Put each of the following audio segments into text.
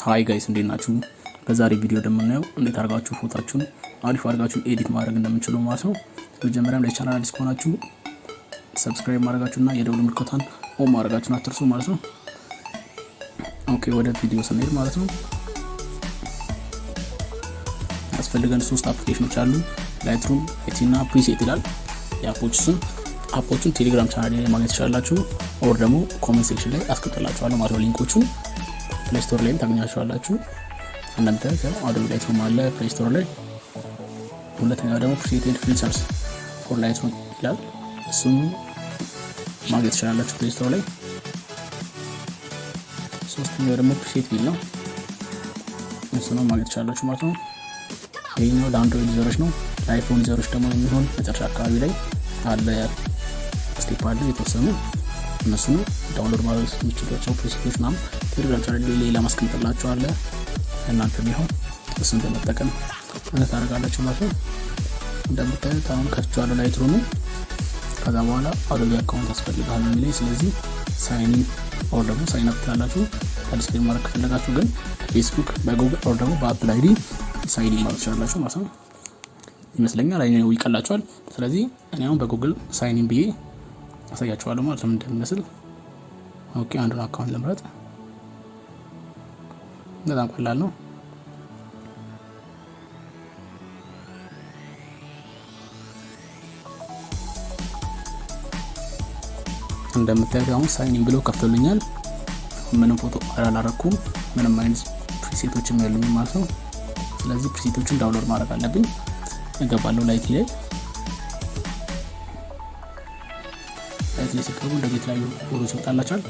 ሃይ ጋይስ እንዴት ናችሁ? በዛሬ ቪዲዮ እንደምናየው እንዴት አድርጋችሁ ፎቶአችሁን አሪፍ አድርጋችሁ ኤዲት ማድረግ እንደምትችሉ ማለት ነው። መጀመሪያም ለቻናል አዲስ ከሆናችሁ ሰብስክራይብ ማድረጋችሁና የደወል ምልክቱን ኦን ማድረጋችሁን አትርሱ ማለት ነው። ኦኬ ወደ ቪዲዮ ስንሄድ ማለት ነው ያስፈልገን ሶስት አፕሊኬሽኖች አሉ። ላይትሩም፣ ኤቲና ፕሪሴት ይላል። አፖቹን ቴሌግራም ቻናል ላይ ማግኘት ትችላላችሁ ኦር ደግሞ ኮሜንት ሴክሽን ላይ አስቀምጥላችኋለሁ ማለት ነው። ሊንኮቹን ፕሌይ ስቶር ላይ ታገኛችኋላችሁ። እንደምታዩት አዶቤ ላይትሩም አለ ፕሌይ ስቶር ላይ። ሁለተኛው ደግሞ ፕሪሴት ፊልተርስ ፎር ላይትሩም ይላል። እሱም ማግኘት ትችላላችሁ ፕሌይ ስቶር ላይ። ሶስተኛው ደግሞ ፕሪሴት ቪል ነው። እሱንም ማግኘት ትችላላችሁ ማለት ነው። ይሄኛው ለአንድሮይድ ዩዘሮች ነው። ለአይፎን ዩዘሮች ደግሞ የሚሆን መጨረሻ አካባቢ ላይ አለ ስቴፕ አለ የተወሰኑ እነሱን ዳውንሎድ ማድረግ የምትችሏቸው ፕሪሴቶች ምናምን ቴሌግራም ቻናል ላይ ለማስቀመጥላችሁ አለ። እናንተ ቢሆን እሱን በመጠቀም ታደርጋላችሁ ማለት ነው። እንደምታዩት አሁን ከፍቼዋለሁ ላይትሩም። ከዛ በኋላ አዶቤ አካውንት ያስፈልጋል የሚለኝ ስለዚህ ሳይን ኢን ኦር ደግሞ ሳይን አፕ ትላላችሁ። አዲስ ፊልም ማድረግ ከፈለጋችሁ ግን ፌስቡክ በጉግል ኦር ደግሞ በአፕል አይዲ ሳይን ኢን ማድረግ ትችላላችሁ ማለት ነው ይመስለኛል። አይኔው ይቀላችኋል። ስለዚህ እኔ አሁን በጉግል ሳይን ኢን ብዬ አሳያችኋለሁ ማለት ነው እንደሚመስል። ኦኬ አንዱን አካውንት ልምረጥ። በጣም ቀላል ነው። እንደምታዩት አሁን ሳይን ኢን ብሎ ከፍቶልኛል። ምንም ፎቶ አላረኩም፣ ምንም አይነት ፕሪሴቶችም የሉኝም ማለት ነው። ስለዚህ ፕሪሴቶችን ዳውንሎድ ማድረግ አለብኝ። እገባለሁ ላይት ላይ ሲገቡ እንደዚህ የተለያዩ ፎቶዎች ይወጣላችኋል።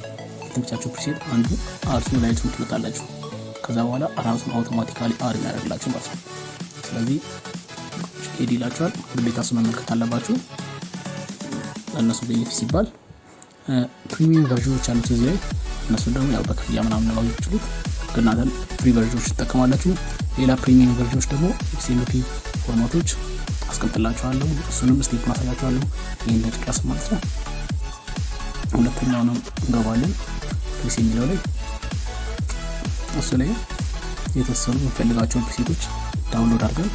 ትንቻችሁ ፕሪሴት አንዱ አርቱ ላይትሩም ትመጣላችሁ። ከዛ በኋላ ራሱን አውቶማቲካሊ አር ያደርግላችሁ ማለት ነው። ስለዚህ ኤዲ ይላችኋል። ግዴታ እሱ መመልከት አለባችሁ። ለእነሱ ቤኒፊት ሲባል ፕሪሚየም ቨርዥኖች አሉት እዚህ ላይ። እነሱ ደግሞ ያው በክፍያ ምናምን ነው የሚችሉት። ግን እናንተ ፍሪ ቨርዥኖች ትጠቀማላችሁ። ሌላ ፕሪሚየም ቨርዥኖች ደግሞ ኤክስኤምፒ ፎርማቶች አስቀምጥላችኋለሁ። እሱንም ስቴፕ ማሳያችኋለሁ። ይሄን ለጨረስ ማለት ነው። ሁለተኛው ነው እንገባለን ፕሪሴት የሚለው ላይ። እሱ ላይ የተወሰኑ የምፈልጋቸውን ፕሪሴቶች ዳውንሎድ አድርገን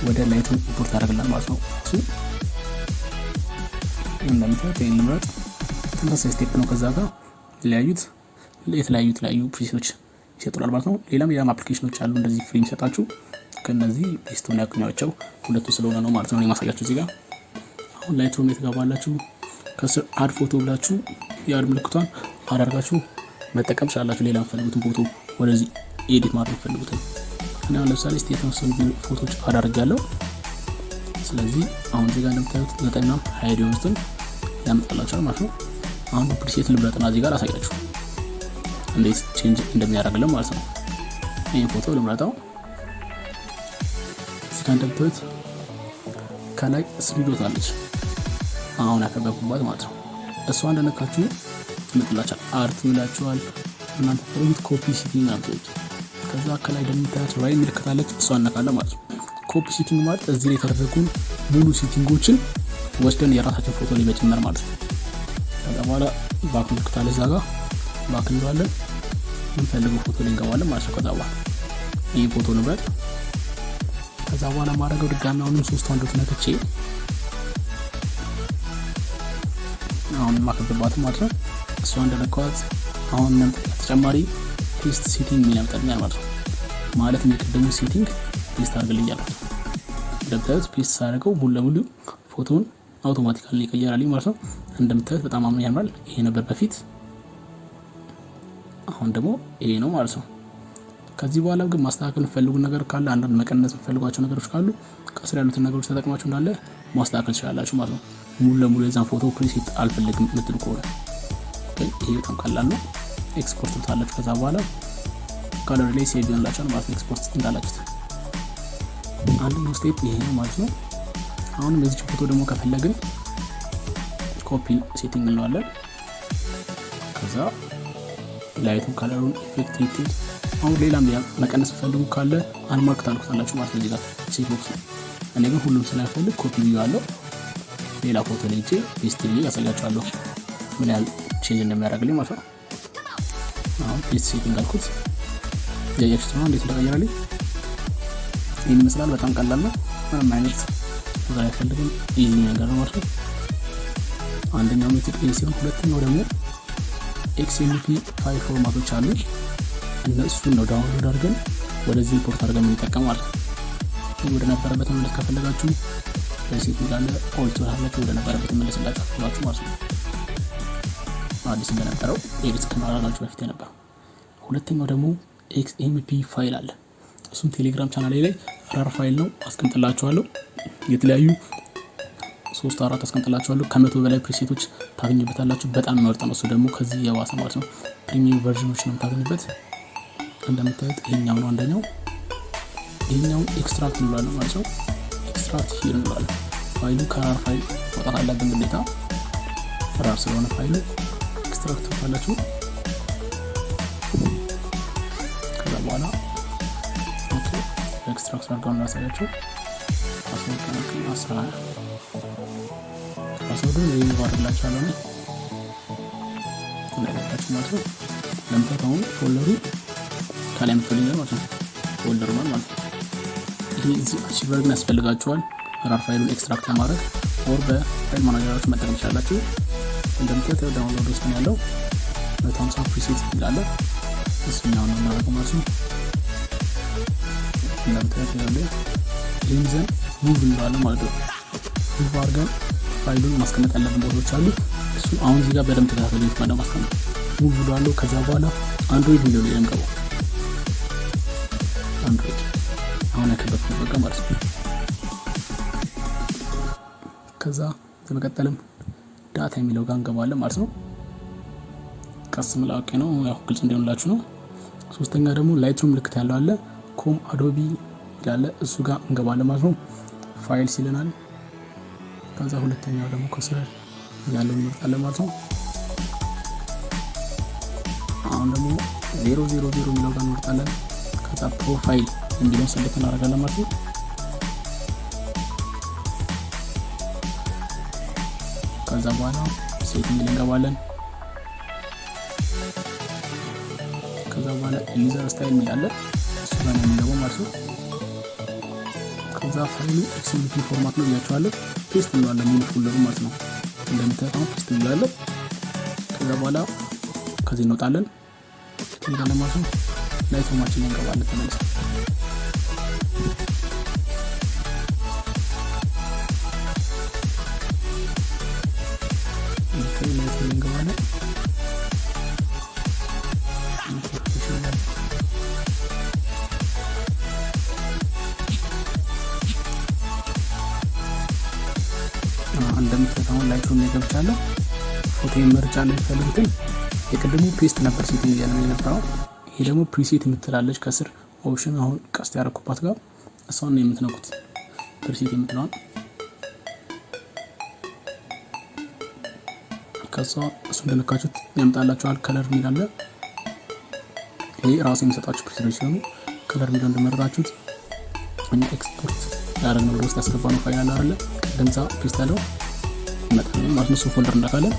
ወደ ላይትሩም ኢምፖርት አድርገናል ማለት ነው። እሱ እንደምታዩት ይሄን ልምረጥ። ተመሳሳይ ስቴፕ ነው። ከዛ ጋር የተለያዩ ፕሪሴቶች ይሰጡናል ማለት ነው። ሌላም አፕሊኬሽኖች አሉ እንደዚህ ፍሪ የሚሰጣችሁ። ከነዚህ ሊስቱን ያገኛቸው ሁለቱ ስለሆነ ነው ማለት ነው የማሳያችሁ እዚህ ጋር። አሁን ላይትሩም የተጋባላችሁ ከስር አድ ፎቶ ብላችሁ የአድ ምልክቷን አዳርጋችሁ መጠቀም ትችላላችሁ። ሌላ የምትፈልጉትን ፎቶ ወደዚህ ኤዲት ማድረግ የምትፈልጉትን እና ለምሳሌ እስቲ የተወሰኑ ፎቶዎች አዳርጋለሁ። ስለዚህ አሁን እዚህ ጋር እንደምታዩት 9 ሃይድ ውስጥን ያመጣላችኋል ማለት ነው። አሁን ፕሪሴት ልምረጥና እዚህ ጋር አሳያችሁ እንዴት ቼንጅ እንደሚያደርግልን ማለት ነው። ይሄን ፎቶ ልምረጣው። እዚህ ጋር እንደምታዩት ከላይ ስሪዶት አለች አሁን ያከበብኩባት ማለት ነው። እሷ እንደነካችሁ ይመጣላችኋል አርት ይላችኋል። እናንተ ፈልጉት ኮፒ ሲቲንግ አምጡት። ከዛ ከላይ እንደምታዩት ራይ ምልክት አለች እሷ እናካለን ማለት ነው። ኮፒ ሲቲንግ ማለት እዚህ ላይ የተደረጉ ሙሉ ሲቲንጎችን ወስደን የራሳችን ፎቶ ላይ መጨመር ማለት ነው። ከዛ በኋላ ባክ ምልክት አለች እዛ ጋር ባክ እንለዋለን። የምንፈልገው ፎቶ ላይ እንገባለን ማለት ነው። ከዛ በኋላ ይሄ ፎቶ ንብረት ከዛ በኋላ ማድረገው ድጋሚ አሁንም 3 አንዶት ነክቼ አሁን ማከብባት ማለት ነው። እሷ እንደነካዋት አሁን ተጨማሪ ፔስት ሴቲንግ የሚያመጣልኝ ማለት ነው። ማለት የቅድሙ ሴቲንግ ፔስት አድርግልኛል ማለት ነው። እንደምታዩት ፔስት ሳደርገው ሙሉ ለሙሉ ፎቶውን አውቶማቲካሊ ይቀየራልኝ ማለት ነው። እንደምታዩት በጣም ያምራል። ይሄ ነበር በፊት፣ አሁን ደግሞ ይሄ ነው ማለት ነው። ከዚህ በኋላ ግን ማስተካከል ፈልጉ ነገር ካለ አንዳንድ መቀነስ ፈልጓቸው ነገሮች ካሉ ከስር ያሉትን ነገሮች ተጠቅማችሁ እንዳለ ማስተካከል ትችላላችሁ ማለት ነው። ሙሉ ለሙሉ የዛን ፎቶ ፕሪሴት አልፈልግም የምትሉ ከሆነ ይሄ በጣም ቀላል ነው። ኤክስፖርት ታላችሁ። ከዛ በኋላ ካለር ላይ ሴቭ ይሆንላችኋል ማለት ነው። ኤክስፖርት እንዳላችሁት አንዱ ስቴፕ ይሄ ነው ማለት ነው። አሁን በዚህ ፎቶ ደግሞ ከፈለግን ኮፒ ሴቲንግ እንለዋለን። ከዛ ላይቱን ካለሩን ኢፌክት ሪቲት አሁን ሌላም መቀነስ ፈልጉ ካለ አንማርክ ታልኩታላችሁ ማለት ነው። እዚህ ጋር ሴት ቦክስ ነው። እኔ ግን ሁሉም ስለፈልግ ኮፒ ብያለሁ። ሌላ ፎቶ ላይ ፔስት ብዬ ያሳያችኋለሁ ምን ያህል ቼንጅ እንደሚያደርግልኝ ማለት ነው። አሁን ፔስት ሴቲንግ አልኩት። ያያችሁት ነው እንዴት እንደቀየረልኝ። ይሄን ይመስላል። በጣም ቀላል ነው። ምንም አይነት እዛ አይፈልግም። ኢዚ ነገር ነው ማለት ነው። አንደኛው ሜትድ ይሄ ሲሆን ሁለተኛው ደግሞ XMP ፋይል ፎርማቶች አሉ። እነሱን ነው ዳውንሎድ አድርገን ወደዚህ ኢምፖርት አድርገን እንጠቀማለን። ይሄ ወደ ነበረበት መመለስ ከፈለጋችሁ በሴት እንዳለ ኦልቶ አላችሁ ወደ ነበረበት መመለስላችሁ ማለት ነው። አዲስ እንደነበረው ኤዲት ከማድረጋችሁ በፊት የነበረው። ሁለተኛው ደግሞ XMP ፋይል አለ። እሱም ቴሌግራም ቻናሌ ላይ ራር ፋይል ነው አስቀምጥላችኋለሁ። የተለያዩ 3-4 አስቀምጥላችኋለሁ። ከ100 በላይ ፕሪሴቶች ታገኙበታላችሁ። በጣም ምርጥ ነው። እሱ ደግሞ ከዚህ የባሰ ማለት ነው። ፕሪሚየም ቨርዥኖች ነው ታገኙበት። እንደምታዩት ይሄኛው ነው አንደኛው። ይሄኛው ኤክስትራክት እንላለን ማለት ነው። ኤክስትራክት ሂር እንላለን። ፋይሉ ከራር ፋይል ማውጣት አለብን ግዴታ። ራር ስለሆነ ፋይሉ ኤክስትራክት ታላችሁ። ከዛ በኋላ ኦኬ ኤክስትራክት አድርገው እናሳያችሁ። ፓስወርድ ከነከና አስራ ፓስወርዱን ሪሙቭ አድርግላችኋለሁ ነው እንደላችሁ ማለት ነው። ለምታውቁ ፎልደሩ ከላይ የምትፈልጉት ማለት ነው። ፎልደሩ ማለት ነው። ይሄ እዚህ አርቺቨር ግን ያስፈልጋችኋል ራር ፋይሉን ኤክስትራክት ለማድረግ ኦር በፋይል ማናጀራችሁ መጠቀም ትችላላችሁ። እንደምታዩት ዳውንሎድ ውስጥ ነው ያለው 150 ፕሪሴት ይላል። እሱኛው ነው እናደርገው ማለት ነው። እንደምታዩት ያለው ይሄን ሙቭ እንላለን ማለት ነው። ሙቭ አድርገን ፋይሉን ማስቀመጥ ያለብን ቦታዎች አሉ። እሱ አሁን እዚህ ጋር በደንብ ተከታተሉት ማለት ማስቀመጥ ሙቭ ብሏለሁ። ከዛ በኋላ አንድሮይድ ቪዲዮ ላይ እንገባ። አንድሮይድ አሁን ያከበትኩት በቃ ማለት ነው። ከዛ በመቀጠልም ዳታ የሚለው ጋር እንገባለን ማለት ነው። ቀስ ምላቄ ነው ያው ግልጽ እንዲሆንላችሁ ነው። ሶስተኛ ደግሞ ላይትሩም ምልክት ያለው አለ ኮም አዶቢ ያለ እሱ ጋር እንገባለን ማለት ነው። ፋይል ሲለናል። ከዛ ሁለተኛው ደግሞ ከስር ያለው እንመርጣለን ማለት ነው። አሁን ደግሞ 000 የሚለው ጋር እንመርጣለን። ከዛ ፕሮፋይል የሚለውን ሰሌክት እናደርጋለን ማለት ነው። ከዛ በኋላ ሴቲንግ ላይ እንገባለን። ከዛ በኋላ ዩዘር ስታይል የሚላለ እሱ ጋር ነው የምንገባው ማለት ነው። ከዛ ፋይሉ XMP ፎርማት ነው ብያችኋለሁ። ፔስት እንለዋለን ሙሉ ፎልደሩ ማለት ነው። እንደምታዩት አሁን ፔስት እንላለን። ከዛ በኋላ ከዚህ እንወጣለን እንገባለን ማለት ነው። ላይትሩማችን ላይ እንገባለን ተመልሰን። ላይትሩም እንገባለን። እንደምታዩት አሁን ላይትሩም ላይ ገብቻለሁ። ፎቶ መርጫለሁ የፈለጉትን። የቀደሙ ፔስት ነበር ሴቲንግ ያለው የነበረው። ይሄ ደግሞ ፕሪሴት የምትላለች ከስር ኦፕሽን አሁን ቀስት ያደረኩባት ጋር እሷን ነው የምትነኩት። ፕሪሴት የምትለዋን ከዛ እሱ እንደነካችሁት ያመጣላችኋል። ከለር ሚል አለ። ይሄ ራሱ የሚሰጣችሁ ፕሪሴቶች ሲሆኑ ከለር ሚል እንደመረጣችሁት እኛ ኤክስፖርት ያደረግነው ወደ ውስጥ ያስገባነው ፋይል አለ አይደል? ደምዛ ፔስት ያለው ይመጣል ማለት ነው። ፎልደር እንዳካለን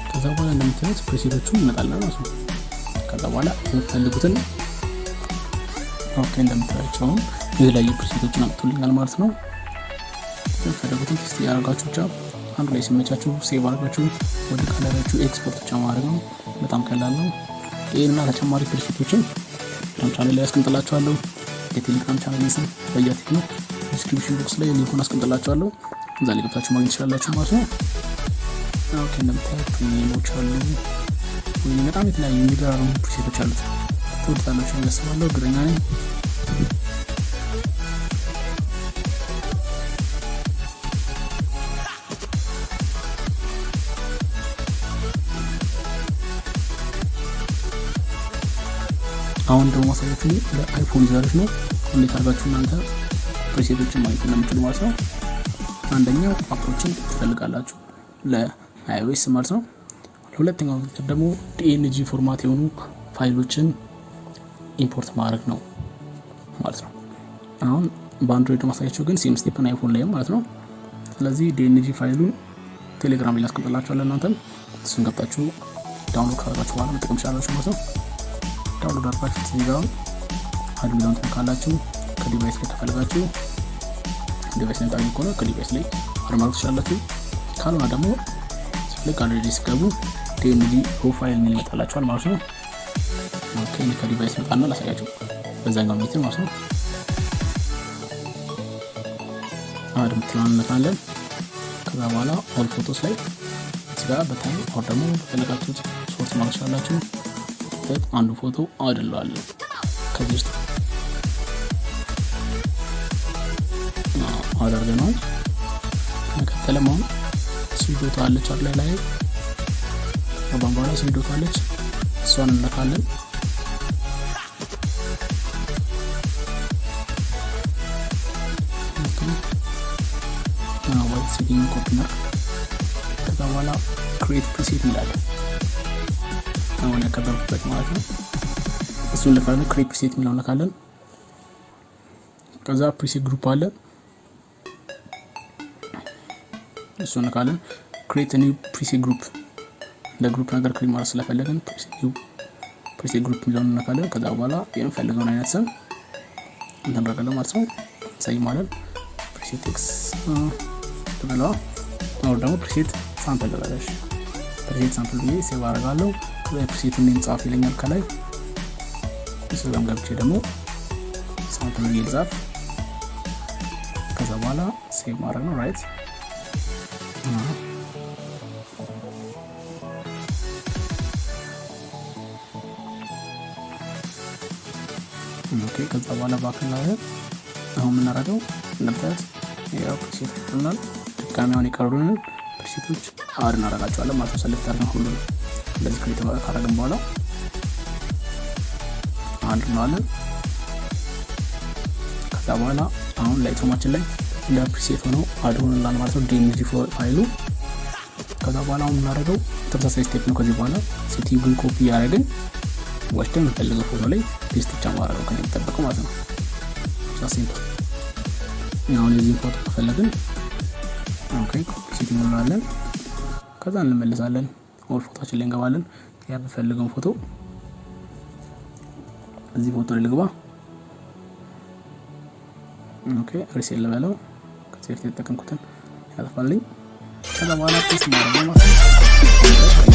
ከዛ በኋላ እንደምታዩት ፕሪሴቶቹ ይመጣል ማለት ነው። ከዛ በኋላ የምትፈልጉትን ኦኬ እንደምታዩቸው የተለያዩ ፕሪሴቶችን አምጥቶልኛል ማለት ነው። የምትፈልጉትን ቴስት ያደርጋችሁ ብቻ አንድ ላይ ሲመቻችሁ ሴቭ አድርጋችሁ ወደ ካለራችሁ ኤክስፖርት ብቻ ማድረግ ነው። በጣም ቀላል ነው። ይሄንና ተጨማሪ ፕሪሴቶችን ቻናል ላይ አስቀምጥላችኋለሁ። የቴሌግራም ቻናል ስም በያ ቴክ ነው። ዲስክሪፕሽን ቦክስ ላይ ሊንኩን አስቀምጥላችኋለሁ። እዛ ላይ ገብታችሁ ማግኘት ትችላላችሁ ማለት ነው። ኦኬ እንደምታዩት ፕሪሚየሞች አሉ። ወይ በጣም የተለያዩ የሚገራርሙ ፕሪሴቶች አሉት። ትወዱታላችሁ ብዬ አስባለሁ። እርግጠኛ ነኝ። አሁን ደግሞ ማሳያችሁ ለአይፎን ዩዘሮች ነው እንዴት አድርጋችሁ እናንተ ፕሪሴቶችን ማግኘት እንደምትችሉ ማለት ነው። አንደኛው አፖችን ትፈልጋላችሁ ለአይኦኤስ ማለት ነው። ሁለተኛው ደግሞ ዲኤንጂ ፎርማት የሆኑ ፋይሎችን ኢምፖርት ማድረግ ነው ማለት ነው። አሁን በአንድሮይድ ማሳያችሁ ግን ሴም ስቴፕ ነው አይፎን ላይ ማለት ነው። ስለዚህ ዲኤንጂ ፋይሉን ቴሌግራም ላይ አስቀምጥላችኋለሁ። እናንተም እሱን ገብታችሁ ዳውንሎድ ካደረጋችሁ በኋላ መጠቀም ትችላላችሁ ማለት ነው። ዳውንሎድ አድርጋችሁ እዚህ ጋር አድ ሚለውን ትነካላችሁ። ከዲቫይስ ላይ ከፈልጋችሁ ዲቫይስ ላይ ታዩ ከሆነ ከዲቫይስ ላይ አርማርክ ትችላላችሁ። ካልሆነ ደግሞ ለጋለሪ ሲገቡ ዲኤንጂ ፕሮፋይል ምን ይመጣላችኋል ማለት ነው። ኦኬ ከዲቫይስ መጣና ላሳያችሁ በዛኛው ሜትር ማለት ነው። አድ ምትላን እንነካለን። ከዛ በኋላ ኦል ፎቶስ ላይ እዚጋ በታይም ኦር ደግሞ በፈለጋችሁት ሶርት ማለት ትችላላችሁ። አንዱ ፎቶ አድለዋለሁ ከዚህ ውስጥ አደርገናል። መከተለም አሁን ሲዶት አለች አለ ላይ በባምባላ ሲዶት አለች እሷን እንነካለን። ዋይት ሴቲንግ ኮፒ ማርክ ከዛ በኋላ ክሬት ፕሪሴት እንላለን። አሁን ያከበርኩበት ማለት ነው። እሱን ለካለን ክሬት ፕሪሴት የሚለውን ለካለን። ከዛ ፕሪሴት ግሩፕ አለ እሱን ለካለን። ክሬት ኒው ፕሪሴት ግሩፕ ለግሩፕ ነገር ክሬት ማለት ስለፈለግን ፕሪሴት ግሩፕ የሚለውን ለካለን። ከዛ በኋላ የምንፈልገውን አይነት ስም እንተምራለን ማለት ነው። ሳይ ማለት ፕሪሴት ቴክስ ተብሏል። አሁን ደግሞ ፕሪሴት ሳምፕል ተባለሽ ፕሪሴት ሳምፕል ብዬ ሴቭ አደርጋለሁ። ከዛ ፕሪሴቱን ኔም ጻፍ ይለኛል ከላይ። እሱም ገብቼ ደግሞ ሳምፕል ብዬ ጻፍ። ከዛ በኋላ ሴቭ ማድረግ ነው ራይት። ኦኬ ከዛ በኋላ ባክና አሁን የምናደርገው እንደምታዩት ያው ፕሪሴት ይሆናል። ድጋሚ አሁን የቀሩንን ፕሪሴቶች አድ እናደርጋቸዋለን ማለት ነው። ሰሌክት አድርገን ሁሉ እንደዚህ ክሬት ካደረግን በኋላ አንድ እናለን። ከዛ በኋላ አሁን ላይትሩማችን ላይ እንደ ፕሪሴት ሆነው አድ ሆነናል ማለት ነው ዲኤንጂ ፋይሉ። ከዛ በኋላ አሁን የምናደርገው ተመሳሳይ ስቴፕ ነው። ከዚህ በኋላ ሴቲንጉን ኮፒ ያደረግን ወስደን የምንፈልገው ፎቶ ላይ ፔስት ብቻ ማድረግ ነው የሚጠበቀው ማለት ነው። ሲምፕል። አሁን የዚህን ፎቶ ከፈለግን ኦኬ ሴቲንግ እንላለን። ከዛ እንመለሳለን። ኦል ፎቶችን ላይ እንገባለን። ያ በፈልገው ፎቶ እዚህ ፎቶ ላይ ልግባ። ኦኬ ሪሴት ልበለው። ከዚህ በፊት የተጠቀምኩትን ያጠፋልኝ። ከዛ በኋላ ፔስት ማድረግ ነው ማለት ነው።